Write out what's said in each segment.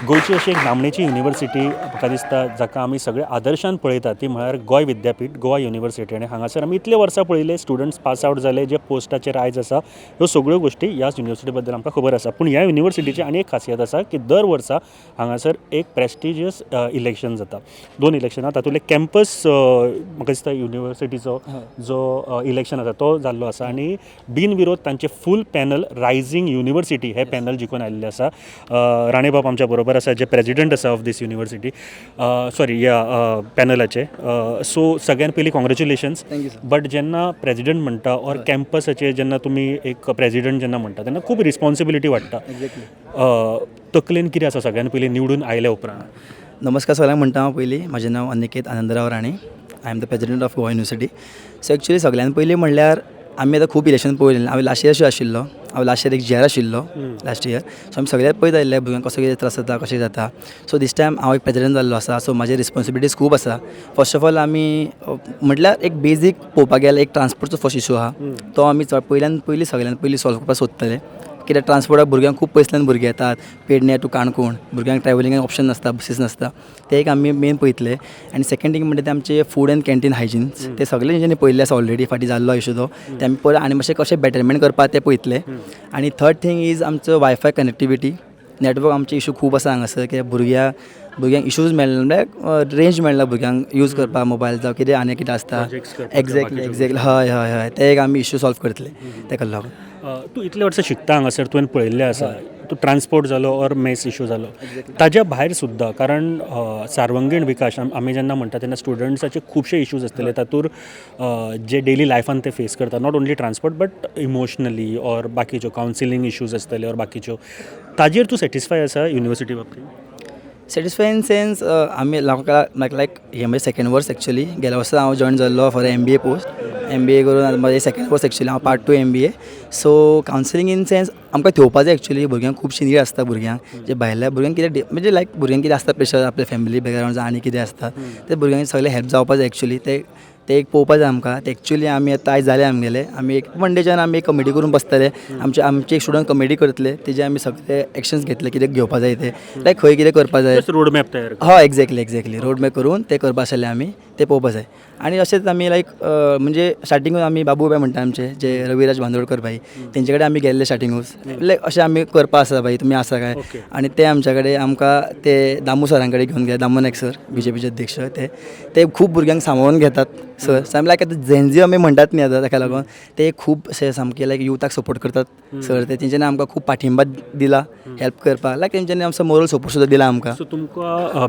गोंयची अशी एक नामनेची युनिवर्सिटी म्हाका दिसता जाका आमी सगळे आदर्शान पळयतात ती म्हळ्यार गोंय विद्यापीठ गोवा युनिवर्सिटी आनी हांगासर आमी इतले वर्सां पळयले स्टुडंट्स पास आवट जाले जे पोस्टाचेर आयज आसा ह्यो सगळ्यो गोश्टी ह्याच युनिवर्सिटी बद्दल आमकां खबर आसा पूण ह्या युनिवर्सिटीची आनी एक खासियत आसा की दर वर्सा हांगासर एक प्रेस्टिजियस इलेक्शन जाता 2 इलेक्शनां तातूंतले कॅम्पस म्हाका दिसता युनिवर्सिटीचो जो इलेक्शन आसा तो जाल्लो आसा आनी बिनविरोध तांचे फूल पॅनल रायझींग युनिवर्सिटी हे पॅनल जिखून आयिल्ले आसा राणे बाब आमच्या बरोबर आसा जे प्रेजिडेंट आसा ऑफ दीस युनिवर्सिटी सॉरी ह्या पॅनलाचे सो सगळ्यान पयलीं कॉंग्रेच्युलेशन्स बट जेन्ना प्रेजिडेंट म्हणटा ऑर कॅम्पसाचे जेन्ना तुमी एक प्रेजिडेंट जेन्ना म्हणटा तेन्ना खूब रिस्पॉन्सिबिलिटी वाडटा तकलेन कितें आसा सगळ्यान पयलीं निवडून आयल्या उपरांत नमस्कार सगळ्यांक म्हणटा हांव पयलीं म्हजें नांव Aniket Anandrao Rane I am the president of Goa university so actually सगळ्यान पयलीं म्हणल्यार आमी आतां खूब इलेक्शन पळयलें हांव लास्ट इयर आशिल्लो हांव लास्ट इयर एक जेर आशिल्लो लास्ट इयर सो आमी सगळे पळयत आयिल्ले भुरग्यांक कसो कितें त्रास जाता कशें जाता सो दीस टायम हांव एक प्रेजिडेंट जाल्लो आसा सो म्हाजे रिस्पॉन्सिबिलिटीज खूब आसा फर्स्ट ऑफ ऑल आमी म्हटल्यार एक बेजीक पळोवपाक गेल्यार एक ट्रान्सपोर्टचो फर्स्ट इशू आहा तो आमी पयल्यान पयलीं सगळ्यान पयलीं सॉल्व करपाक सोदतले कित्याक ट्रान्सपोर्टाक भुरग्यांक खूब पयसल्यान भुरगे येतात पेडण्या टू काणकोण भुरग्यांक ट्रॅव्हलिंगाक ऑप्शन नासता बसीस नासता ते एक आमी मेन पळयतले आनी सेकंड थींग म्हणटा ते आमचे फूड एंड कॅन्टीन हायजीन्स ते सगळे जेणे पयल्ले आसा ऑलरेडी फाटीं जाल्लो इशू तो ते आमी परत आनी मातशें कशें बेटरमेंट करपाक ते पळयतले आनी थर्ड थींग इज आमचो वायफाय कनेक्टिविटी नेटवर्क आमचे इशू खूब आसा हांगासर कित्याक भुरग्यांक इशूज मेळना म्हणल्यार रेंज मेळना भुरग्यांक यूज करपाक मोबायल जावं कितें आनी कितें आसता एक्झॅक्टली हय हय हय ते एक आमी इशू सॉल्व करतले ताका लागून तूं इतले वर्सां शिकता हांगासर तुवें पळयल्लें आसा तूं ट्रान्सपोर्ट जालो ऑर मेस इशू जालो ताज्या भायर सुद्दां कारण सार्वंगीण विकास आमी जेन्ना म्हणटा तेन्ना स्टुडंट्साचे खुबशे इशूज आसतले तातूंत जे डेली लायफान ते फेस करता not only transport but emotionally or बाकीच्यो कावन्सिलींग इशूज आसतले ऑर बाकीच्यो ताजेर तूं सॅटिस्फाय आसा युनिवर्सिटी बाबतींत सॅटिस्फाय इन सेन्स आमी म्हाका लायक हे म्हजें सेकंड वर्स एक्चुली गेल्या वर्सा हांव जॉयन जाल्लो फॉर MBA पोस्ट MBA करून म्हजें सेकंड वर्स एक्चुली हांव part 2 MBA so counselling in sense आमकां घेवपा जाय एक्चुली भुरग्यांक खुबशी नीड आसता भुरग्यांक जे भायल्या भुरग्यांक कितें म्हणजे लायक भुरग्यांक कितें आसता प्रेशर आपल्या फॅमिली बॅकग्रावंड आनी कितें आसता ते भुरग्यांक सगळे हेल्प जावपा जाय एक्चुली ते एक पळोवपा जाय आमकां ते एक्चुली आमी आतां आयज जाले आमगेले आमी एक मंडेच्यान आमी एक कमिटी करून बसतले आमचे एक स्टुडंट कमिटी करतले तेजे आमी सगळे एक्शन्स घेतले कितें घेवपा जाय ते लायक खंय कितें करपा जाय रोड मॅप तयार हय एक्झॅक्टली रोड मॅप करून ते करपा आसले आमी ते पळोवपा जाय आनी अशेंच आमी लायक म्हणजे स्टार्टिंगूच आमी बाबू बाय म्हणटा आमचे जे रविराज बांदोडकर भाई तेंचे कडेन आमी गेल्ले स्टार्टिंगूच लायक अशें आमी करपा आसा भाई तुमी आसा काय आनी ते आमच्या कडेन आमकां ते दामू सरां कडेन घेवन गेले दामू नायक सर BJPचे अध्यक्ष ते खूब भुरग्यांक सांबाळून घेतात सर साम लायक आतां झेनझी आमी म्हणटात न्ही आतां ताका लागून ते खूब अशें सामके लायक युथाक सपोर्ट करतात सर ते तेंच्यांनी आमकां खूब पाठिंबा दिला हेल्प करपाक लायक तेंच्यांनी आमचो मोरल सपोर्ट सुद्दां दिला आमकां सो तुमकां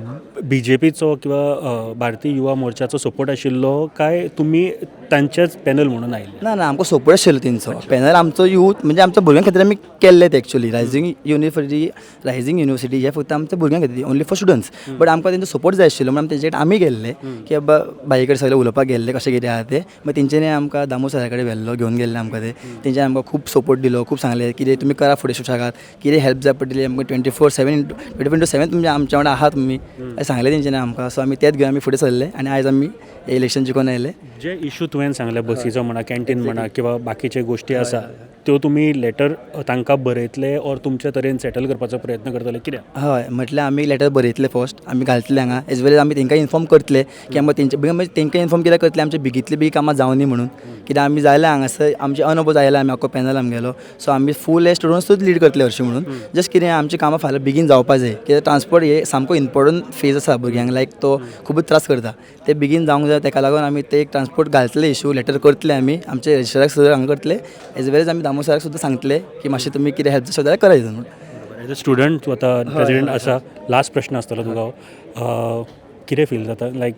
BJPचो किंवा भारतीय युवा मोर्चाचो सपोर्ट आशिल्लो काय तुमी तांचेच पॅनल म्हणून आयिल्ले ना आमकां सपोर्ट आशिल्लो तेंचो पॅनल आमचो यूथ म्हणजे आमच्या भुरग्यां खातीर आमी केल्ले ते एक्चुली रायझींग युनिवर्सिटी हे फक्त आमच्या भुरग्यां खातीर ओन्ली फॉर स्टुडंट्स बट आमकां तेंचो सपोर्ट जाय आशिल्लो म्हणून तेंचे कडेन आमी गेल्ले की बाबा भाई कडेन सगळे उलोवपाक गेल्ले कशें कितें आहा ते मागीर तेंच्यांनी आमकां दामू सरा कडेन व्हेल्लो घेवन गेल्ले आमकां ते तेंच्यांनी आमकां खूब सपोर्ट दिलो खूब सांगलें कितें तुमी करा फुडें सुशागात कितें हेल्प जाय पडटली आमकां 24/7 तुमचे आमच्या वांगडा आहात तुमी सांगलें तेंच्यांनी आमकां सो आमी तेंच घेवन आमी फुडें सरले आनी आयज आमी इलेक्शन जिखून आयले जे इशू तुवें सांगले बसीचो म्हणा कॅन्टीन म्हणा किंवा बाकीचे गोश्टी आसा त्यो तुमी लेटर तांकां बरयतले ऑर तुमच्या तरेन सेटल करपाचो प्रयत्न करतले कित्याक हय म्हटल्यार आमी लेटर बरयतले फर्स्ट आमी घालतले हांगा एज वेल एज आमी तेंकां इन्फॉर्म करतले की आमकां तेंकां इन्फॉर्म कित्याक करतले आमचे बेगींतली बेगीन कामां जावं न्ही म्हणून कित्याक आमी जायला हांगासर आमचे अनुभव आयला आमी आख्खो पॅनल आमगेलो सो आमी फूल हे स्टुडंट्सूच लीड करतले हरशीं म्हणून जस्ट कितें आमची कामां फाल्यां बेगीन जावपा जाय कित्याक ट्रान्सपोर्ट हे सामको इम्पॉर्टंट फेज आसा भुरग्यांक लायक तो खूबच त्रास करता ते बेगीन जावंक जाय ताका लागून आमी ते एक ट्रान्सपोर्ट घालतले इशू लेटर करतले आमी आमचे रजिस्ट्राराक सुद्दां हांगा करतले एज वेल एज आमी दामू सराक सुद्दां सांगतले की मातशें तुमी कितें हेल्प जाय जाल्यार करायचं म्हणून एज अ स्टुडंट तूं आतां प्रेजिडेंट आसा लास्ट प्रश्न आसतलो तुका कितें फील जाता लायक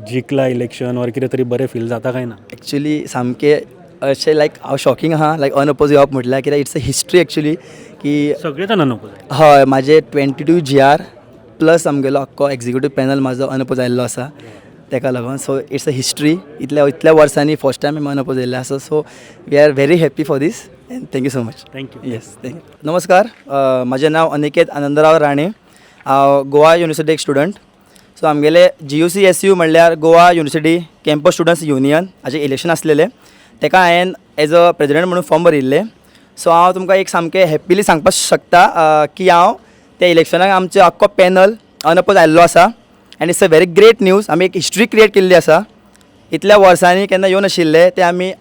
जिखला इलेक्शन ऑर कितें तरी बरें फील जाता काय ना एक्चुली सामकें अशें लायक हांव शॉकींग आहा लायक अनअपोज येवप म्हटल्यार कित्याक इट्स अ हिस्ट्री एक्चुली की सगळे जाण नको हय म्हाजे 22 GR प्लस आमगेलो आख्खो एक्झिक्युटीव पॅनल म्हाजो अनअपोज आयिल्लो आसा ताका लागून सो इट्स अ हिस्ट्री इतल्या वर्सांनी फर्स्ट टायम आमी अनअपोज येयल्ले आसा so we are very happy for this and thank you so much thank you yes thank you नमस्कार म्हजें नांव अनिकेत आनंदराव राणे हांव गोवा युनिवर्सिटी एक स्टुडंट सो आमगेले GUCSU म्हणल्यार Goa university campus students union हाजें इलेक्शन आसलेलें ताका हांवें एज अ प्रेजिडेंट म्हणून फॉर्म भरिल्ले सो हांव तुमकां एक सामकें हॅप्पिली सांगपाक शकता की हांव त्या इलेक्शनाक आमचे आख्खो पॅनल अनअपोज आयल्लो आसा आनी it's a very great news. आमी एक हिस्ट्री क्रिएट केल्ली आसा. इतल्या वर्सांनी केन्ना येवन आशिल्ले ते आमी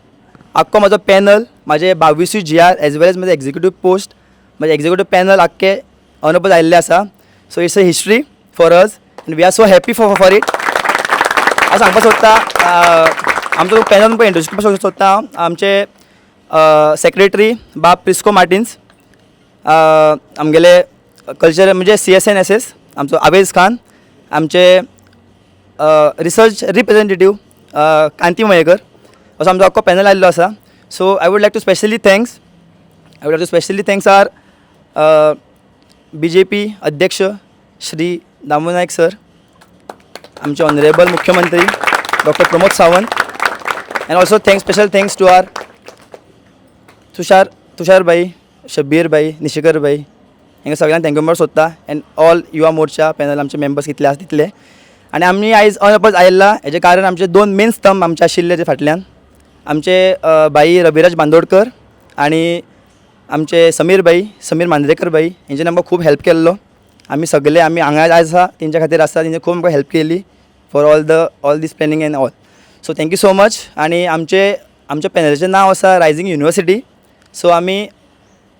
आख्खो म्हाजो पॅनल म्हाजे 22 GR एज वेल एज म्हाजे एक्झिक्युटीव पोस्ट म्हाजे एक्झिक्युटीव पॅनल आख्खे अनअपोज आयिल्ले आसा. So it's a history for us and we are so happy for it. हांव सांगपाक सोदता आमचो पॅनल पळय इंट्रोड्यूस करपाक सोदता हांव. आमचे सेक्रेटरी बाब प्रिस्को मार्टिन्स, आमगेले कल्चर म्हणजे CSNSS आमचो आवेज खान, आमचे रिसर्च रिप्रेझेंटेटीव कांती मयेकर, असो आमचो आख्खो पॅनल आयिल्लो आसा. So I would like to specially thanks our BJP अध्यक्ष श्री दामू नायक सर, आमचे ऑनरेबल मुख्यमंत्री doctor Pramod Sawant, and also special thanks to our Tushar bhai, Shabbir भाई, निशिकर भाई, हांकां सगळ्यांक थँक्यू म्हणपाक सोदता. And all Yuva Morcha panel आमचे मेंबर्स कितले आसा तितले. आनी आमी आयज अनअपोज आयिल्ला हेजें कारण आमचे 2 मेन स्तंभ आमचे आशिल्ले ते फाटल्यान. आमचे भाई रविराज बांदोडकर आनी आमचे समीर मांद्रेकर भाई, हेंच्यानी आमकां खूब हेल्प केल्लो. आमी हांगा आयज आसा तेंच्या खातीर आसा, तेंच्यानी खूब आमकां हेल्प केली for all these planning end all. So thank you so much. आनी आमच्या पॅनलाचें नांव आसा रायझींग युनिवर्सिटी. सो आमी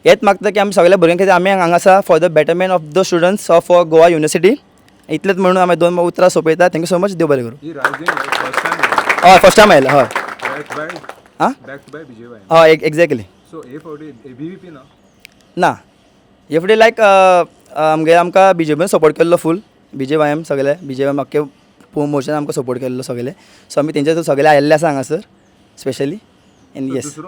हेच मागता की आमी सगळ्या भुरग्यां खातीर आमी हांगा आसा for the betterment of the students of Goa university. इतलेंच म्हणून आमी 2 उतरां सोंपयता. Thank you so much. देव बरें करूं. हय फर्स्ट टायम आयला. हय हय एक्झॅक्टली. ना हे फुडें लायक आमकां BJPन सपोर्ट केल्लो फूल. BJYM सगळे BJYM आख्खे मोर्चान आमकां सपोर्ट केल्लो सगळे. सो आमी तेंचे सगळे आयिल्ले आसा हांगासर specially. And yes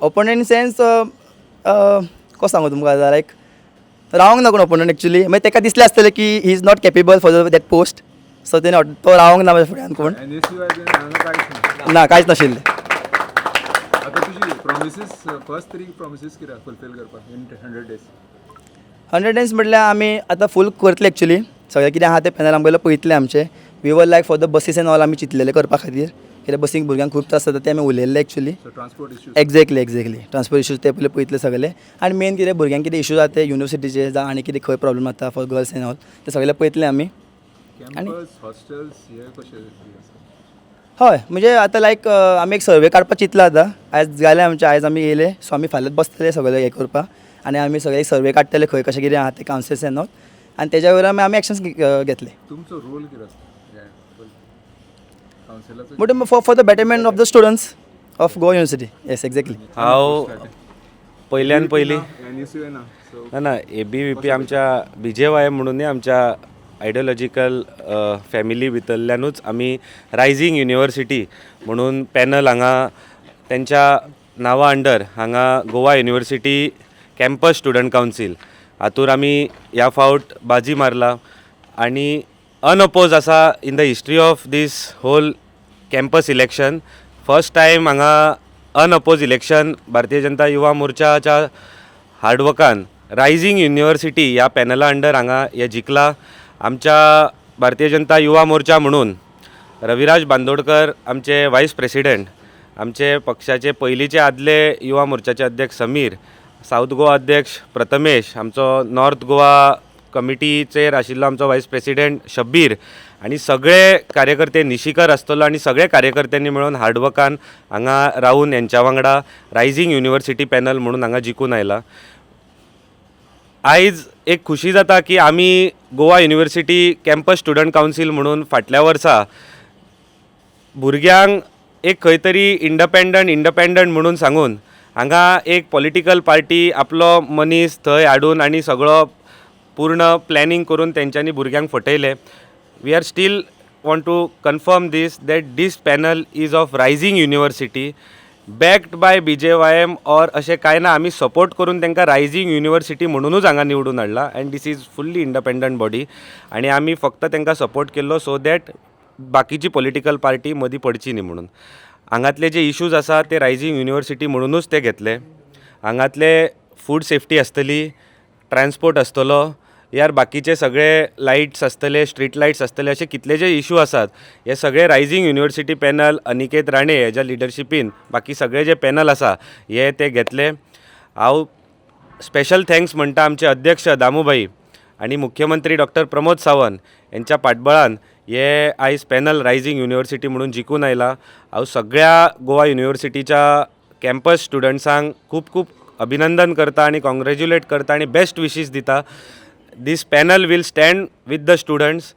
opponent in sense कसो सांगू तुमकां आतां लायक रावंक ना कोण ओपोनंट एक्चुली. मागीर ताका दिसलें आसतलें की he is not capable for that post. So तेणें तो रावंक ना म्हाज्या फुड्यान कोण ना कांयच नाशिल्लें. हंड्रेड डेज म्हटल्यार आमी आतां फूल करतले एक्चुली. सगळें कितें आहा तें पॅनल आमगेलो पळयतले आमचे. We were like for the buses and all आमी चिंतलेले करपा खातीर, कित्याक बसीक भुरग्यांक खूब त्रास जाता ते आमी उलयल्ले एक्चुली. एक्झॅक्टली ट्रान्सपोर्ट इश्यूज ते पयलीं पळयतले सगळे. आनी मेन कितें भुरग्यांक कितें इश्यूज जाता ते युनिवर्सिटीचे जावं आनी कितें खंय प्रॉब्लम जाता फॉर गर्ल्स एंड ऑल ते सगळे पळयतले आमी. आनी हय म्हणजे आतां लायक आमी एक सर्वे काडपाक चिंतला आतां. आयज जालें आमचें, आयज आमी येयले. सो आमी फाल्यां बसतले सगळे हें करपाक आनी आमी सगळे एक सर्वे काडटले खंय कशें कितें आहा ते कावन्सिल्स एंड ऑल. आनी तेज्या वयल्यान आमी एक्शन्स घेतले. तुमचो रोल कितें आसता for the betterment of the students of Goa university. Yes exactly. हांव पयल्यान पयलीं ना ABVP आमच्या BJYM म्हणून आमच्या आयडियोलॉजिकल फॅमिली भितरल्यानूच आमी रायझींग युनिवर्सिटी म्हणून पॅनल हांगा तेंच्या नांवा अंडर हांगा Goa university campus student council हातूर आमी ह्या फावट बाजी मारला आनी अनअपोज आसा in the history of this whole campus election. First time हांगा अनअपोज इलेक्शन भारतीय जनता युवा मोर्चाच्या हार्डवर्कान रायझींग युनिवर्सिटी ह्या पॅनला अंडर हांगा हे जिखला. आमच्या भारतीय जनता युवा मोर्चा म्हणून रविराज बांदोडकर आमचे वायस प्रेसिडेंट, आमचे पक्षाचे पयलींचे आदले युवा मोर्चाचे अध्यक्ष समीर, साऊथ गोवा अध्यक्ष प्रथमेश, आमचो नॉर्थ गोवा कमिटीचेर आशिल्लो आमचो वायस प्रेसिडेंट शब्बीर आनी सगळे कार्यकर्ते निशिकर आसतलो आनी सगळे कार्यकर्त्यांनी मेळून हार्डवर्कान हांगा रावन यांच्या वांगडा रायझींग युनिवर्सिटी पॅनल म्हणून हांगा जिखून आयला. आयज एक खुशी जाता की आमी Goa university campus student council म्हणून फाटल्या वर्सा भुरग्यांक एक खंय तरी इंडिपेंडंट म्हणून सांगून हांगा एक पॉलिटिकल पार्टी आपलो मनीस थंय हाडून आनी सगळो पूर्ण प्लॅनिंग करून तेंच्यांनी भुरग्यांक फटयले. We are still want to confirm that this panel is of rising university backed by BJYM or अशें कांय ना. आमी सपोर्ट करून तांकां रायझींग युनिवर्सिटी म्हणूनच हांगा निवडून हाडला and this is fully independent body आनी आमी फक्त तांकां सपोर्ट केल्लो सो दॅट बाकीची पॉलिटिकल पार्टी मदीं पडची न्ही म्हणून. हांगातले जे इश्यूज आसा ते रायझींग युनिवर्सिटी म्हणूनच ते घेतले. हांगातले फूड सेफ्टी आसतली, ट्रान्सपोर्ट आसतलो, यार बाकीचे सगळे लायट्स आसतले, स्ट्रीट लायट्स आसतले, असे कितले जे इश्यू आसात हे सगळे rising university panel Aniket Rane हेज्या लिडरशिपीन बाकी सगळे जे पॅनल आसा हे ते घेतले. हांव स्पेशल थँक्स म्हणटा आमचे अध्यक्ष दामूभाई आणि मुख्यमंत्री डॉक्टर प्रमोद सावंत यांच्या पाठबळान हे आयज पॅनल रायझींग युनिवर्सिटी म्हणून जिखून आयला. हांव सगळ्या गोवा युनिवर्सिटीच्या कॅम्पस स्टुडंट्सांक खूब खूब अभिनंदन करता आणि कॉंग्रॅच्युलेट करता आणि बेस्ट विशीस दिता. This panel will stand with the students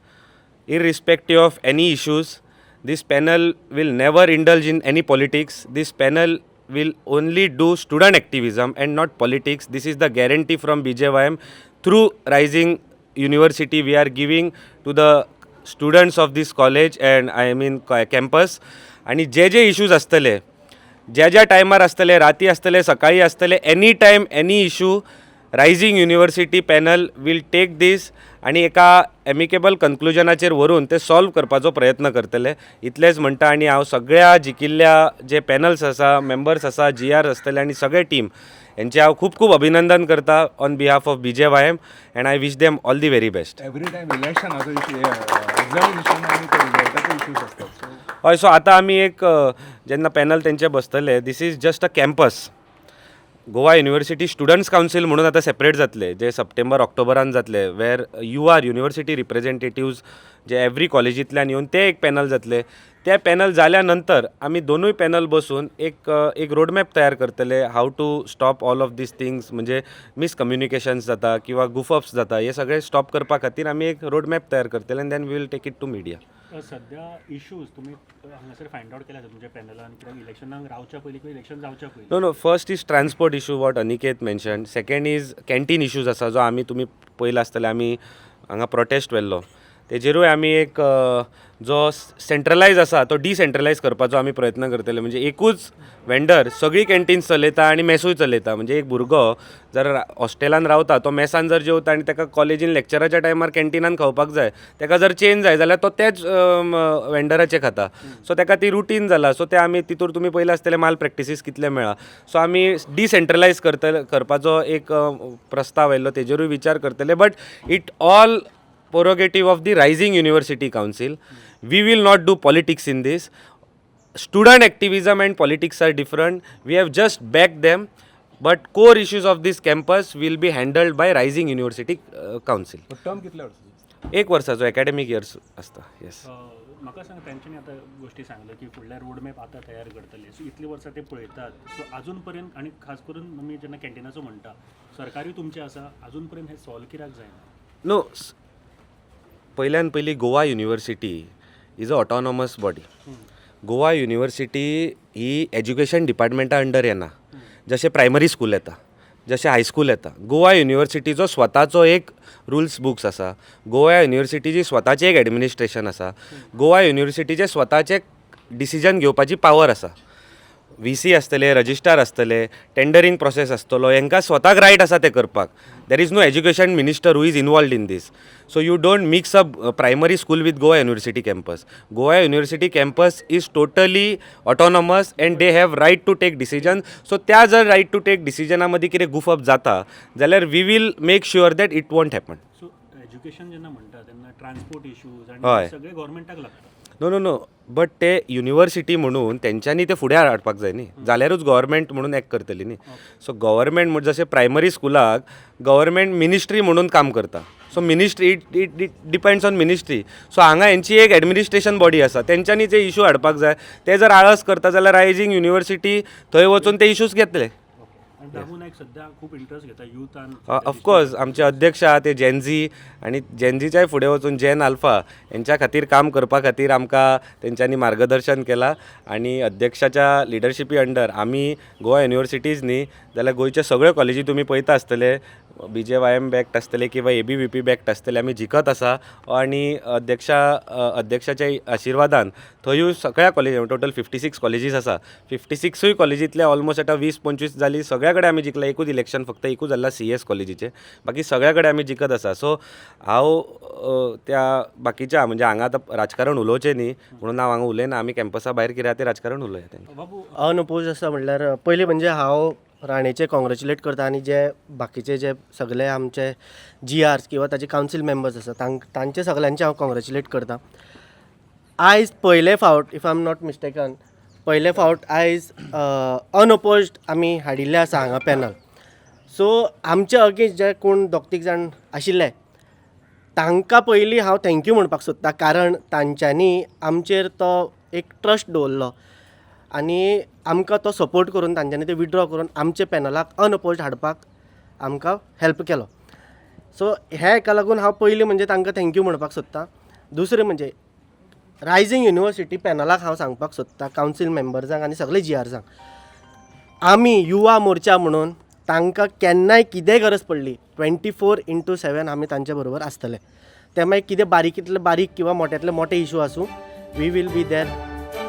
irrespective of any issues. This panel will never indulge in any politics. This panel will only do student activism and not politics. This is the guarantee from BJYM. Through Rising University, we are giving to the students of this college and I mean campus. आणि जे issues आसतले, ज्या टायमार आसतले, राती आसतले, सकाळी आसतले, any time any issue, rising university panel will take this आणि एका एमिकेबल कन्क्लुजनाचेर व्हरून ते सॉल्व करपाचो प्रयत्न करतले. इतलेंच म्हणटा आणि हांव सगळ्या जिकिल्ल्या जे पॅनल्स आसा, मेंबर्स आसा, GR आसतले आणि सगळे टीम यांचे हांव खूब खूब अभिनंदन करता on behalf of BJYM and I wish them all the very best. Every time इलेक्शनाचो एक्झामिनेशन आनी ते रिजल्टाचे इश्यूज आसतात. हय, सो आतां आमी एक जेन्ना पॅनल तेंचे बसतले, this is just a campus. Goa university students council म्हणून आतां सेपरेट जातले, जे सप्टेंबर ऑक्टोबरान जातले, वेर UR युनिवर्सिटी रिप्रेझेंटेटिव्ज जे एवरी कॉलेजींतल्यान येवन ते एक पॅनल जातले. ते पॅनल जाल्या नंतर आमी दोनूय पॅनल बसून एक रोडमॅप तयार करतले, how to stop all of this things. म्हणजे मिसकम्युनिकेशन्स जाता किंवा गुफअप्स जाता, हे सगळे स्टॉप करपा खातीर आमी एक रोडमॅप तयार करतले and then we will take it to media. सध्या इश्यूज तुमी हांगासर फायंड आउट केल्या तुमच्या पॅनलान, कित्याक इलेक्शनाक रावच्या पयलीं किंवा इलेक्शन जावच्या पयलीं? No, first is transport issue what Aniket mention. Second is canteen issues आसा, जो आमी तुमी पयला आसतले आमी हांगा प्रोटेस्ट व्हेल्लो. तेजेरूय आमी एक जो सेंट्रलायज आसा तो डिसेंट्रलायज करपाचो आमी प्रयत्न करतले. म्हणजे एकूच वेंडर सगळी कॅन्टीन्स चलयता आनी मेसूय चलयता. म्हणजे एक भुरगो जर हॉस्टेलान रावता, तो मेसान जर जेवता आनी ताका कॉलेजीन लेक्चराच्या टायमार कॅन्टीनान खावपाक जाय, ताका जर चेंज जाय जाल्यार तो तेच वेंडराचे खाता. सो ताका ती रुटीन जाला. सो ते आमी तितूर तुमी पयले आसतले माल प्रॅक्टिसीस कितले मेळा. सो आमी डिसेंट्रलायज करपाचो एक प्रस्ताव आयिल्लो, तेजेरूय विचार करतले. But it all prerogative of the Rising University Council. We will not do politics in this. Student activism and politics are different. We have just backed them, but core issues of this campus will be handled by Rising University Council. Term कितल्या वर्साची? 1 वर्साचो academic years असता. Yes. म्हाका सांग, तेंच्यांनी आतां गोश्टी सांगल्यो की फुडल्या रोडमॅप आतां तयार करतले. सो इतली वर्सां ते पळयतात. सो अजून पर्यंत आनी खास करून आमी जेन्ना कॅन्टिनाचो म्हणटा, सरकारूय तुमचें आसा, अजून पर्यंत हें सॉल्व कित्याक जायना? नो, पहिल्यान पयली Goa university is a autonomous body. Goa university ही एज्युकेशन डिपार्टमेंटा अंडर येना. जशें प्रायमरी स्कूल येता, जशें हायस्कूल येता, गोवा युनिवर्सिटीचो स्वताचो एक रुल्स बुक्स आसा. गोवा युनिवर्सिटीची स्वताची एक एडमिनिस्ट्रेशन आसा. गोवा युनिवर्सिटीचे स्वताचे डिसिजन घेवपाची पावर आसा. VC आसतले, रजिस्ट्रार आसतले, टेंडरींग प्रोसेस आसतलो, हांकां स्वताक रायट आसा ते करपाक. There is no education minister who is involved in this. So you don't mix up primary school with Goa university campus. Goa university campus is totally autonomous and they have right to take decision. So त्या जर right to take डिसिजना मदीं कितें goof up जाता जाल्यार we will make sure that it won't happen. So education जेन्ना म्हणटा तेन्ना transport issues हय. आनी सगळे गव्हर्मेंटाक लागता. नो, बट ते युनिवर्सिटी म्हणून तेंच्यांनी ते फुडें हाडपाक जाय न्ही, जाल्यारूच गव्हर्मेंट म्हणून एक करतली न्ही. सो गव्हर्मेंट म्हणजे जशें प्रायमरी स्कुलाक गव्हर्मेंट मिनिस्ट्री म्हणून काम करता. So ministry it depends on ministry. So हांगा हेंची एक एडमिनिस्ट्रेशन बॉडी आसा, तेंच्यांनी ते इशू हाडपाक जाय. ते जर आळस करता जाल्यार रायझींग युनिवर्सिटी थंय वचून ते इशूज घेतले. आनी दामू नायक सध्या खूब इंट्रस्ट घेता युथान. ऑफकोर्स आमचे अध्यक्ष आहा ते जेनझी आणि जेनझीच्याय फुडें वचून जेन अल्फा यांच्या खातीर काम करपा खातीर आमकां तेंच्यांनी मार्गदर्शन केलां. आनी अध्यक्षाच्या लिडरशिपी अंडर आमी गोवा युनिवर्सिटीज न्ही जाल्यार गोंयचे सगळे कॉलेजी तुमी पळयता आसतले, BJYM बॅक्ट आसतले किंवा ABVP बॅक्ट आसतले, आमी जिखत आसा. आनी अध्यक्षाच्या आशिर्वादान थंयूय सगळ्या कॉलेजी टोटल 56 कॉलेजीस आसा. 56य कॉलेजींतले ऑलमोस्ट आतां 20-25 जाली. सगळ्या कडेन आमी जिखला. एकूच इलेक्शन फक्त एकूच जाल्ला CS कॉलेजीचे, बाकी सगळ्या कडेन आमी जिखत आसा. सो हांव त्या बाकीच्या म्हणजे हांगा आतां राजकारण उलोवचें न्ही म्हणून हांव हांगा उलयना. आमी कॅम्पसा भायर कितें ते राजकारण उलया. बाबू अनअपोज आसा म्हणल्यार पयलीं म्हणजे हांव राणेचे कॉंग्रॅच्युलेट करता आनी जे बाकीचे जे सगळे आमचे GRs किंवा ताचे कावन्सील मेंबर्स आसा तांचे सगळ्यांचे हांव कॉंग्रॅच्युलेट करता. आयज पयले फावट, if I am not mistaken, पयले फावट आयज अनअपोज्ड आमी हाडिल्ले आसा हांगा पॅनल. सो आमचे अगेन्स्ट जे कोण दोग तीग जाण आशिल्ले तांकां पयलीं हांव थँक्यू म्हणपाक सोदतां, कारण तांच्यांनी आमचेर तो एक ट्रस्ट दवरलो आनी आमकां तो सपोर्ट करून तांच्यांनी ते विड्रॉ करून आमचे पॅनलाक अनअपोज्ड हाडपाक आमकां हेल्प केलो. सो ह्या हेका लागून हांव पयलीं म्हणजे तांकां थँक्यू म्हणपाक सोदतां. दुसरें म्हणजे रायझींग युनिवर्सिटी पॅनलाक हांव सांगपाक सोदतां, कावन्सील मेंबर्सांक आनी सगळे GRसांक, आमी युवा मोर्चा म्हणून तांकां केन्नाय कितेंय गरज पडली 24/7 आमी तांचे बरोबर आसतले. ते मागीर कितें बारीकींतले बारीक किंवा मोट्यांतले मोठे इशू आसूं, we will be there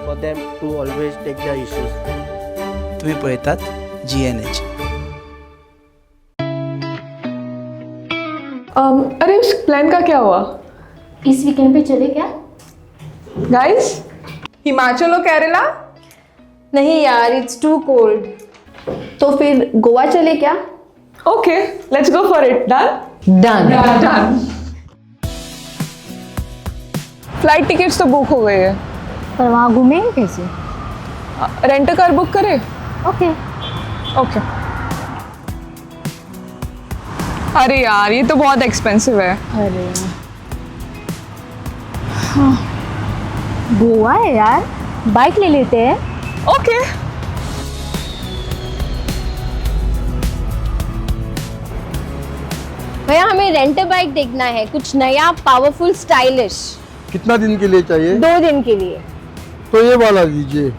for them to always take the issues. तुम्ही पळयतात GNH. अरे उस प्लान का क्या हुआ इस वीकेंड पे चले क्या? गाइस? हिमाचल और केरला? नहीं यार, इट्स टू कोल्ड. तो फिर गोवा चले क्या? Okay, let's go for it. Done? Done. Flight tickets तो बुक हो गए हैं. पर वहाँ घूमेंगे कैसे? रेंट अ कार बुक करें? ओके. ओके. अरे यार, ये तो बहुत एक्सपेंसिव है. अरे हाँ, गोवा है यार, बाइक ले लेते हैं. ओके. भैया हमें रेंट बाइक देखना है, कुछ नया पावरफुल स्टाइलिश. कितना दिन के लिए चाहिए? 2 दिन के लिए. तो ये वाला लीजिए,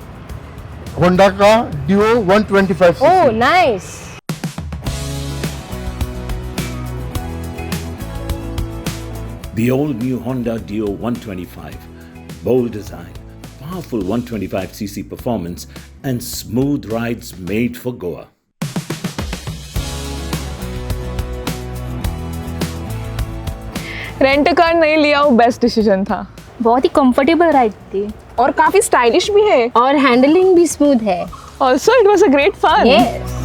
होंडा का Dio 125 oh nice. The all-new Honda Dio 125. Bold design, powerful 125cc performance, and smooth rides made for Goa. Rent a car नहीं लिया, वो बेस्ट डिसीजन था. बहुत ही कंफर्टेबल राइड थी और काफी स्टाइलिश भी है. और हैंडलिंग भी स्मूथ है. Also it was a great fun. Yes.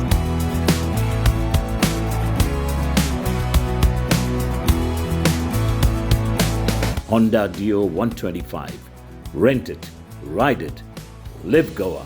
Honda Dio 125. Rent it, ride it, live Goa.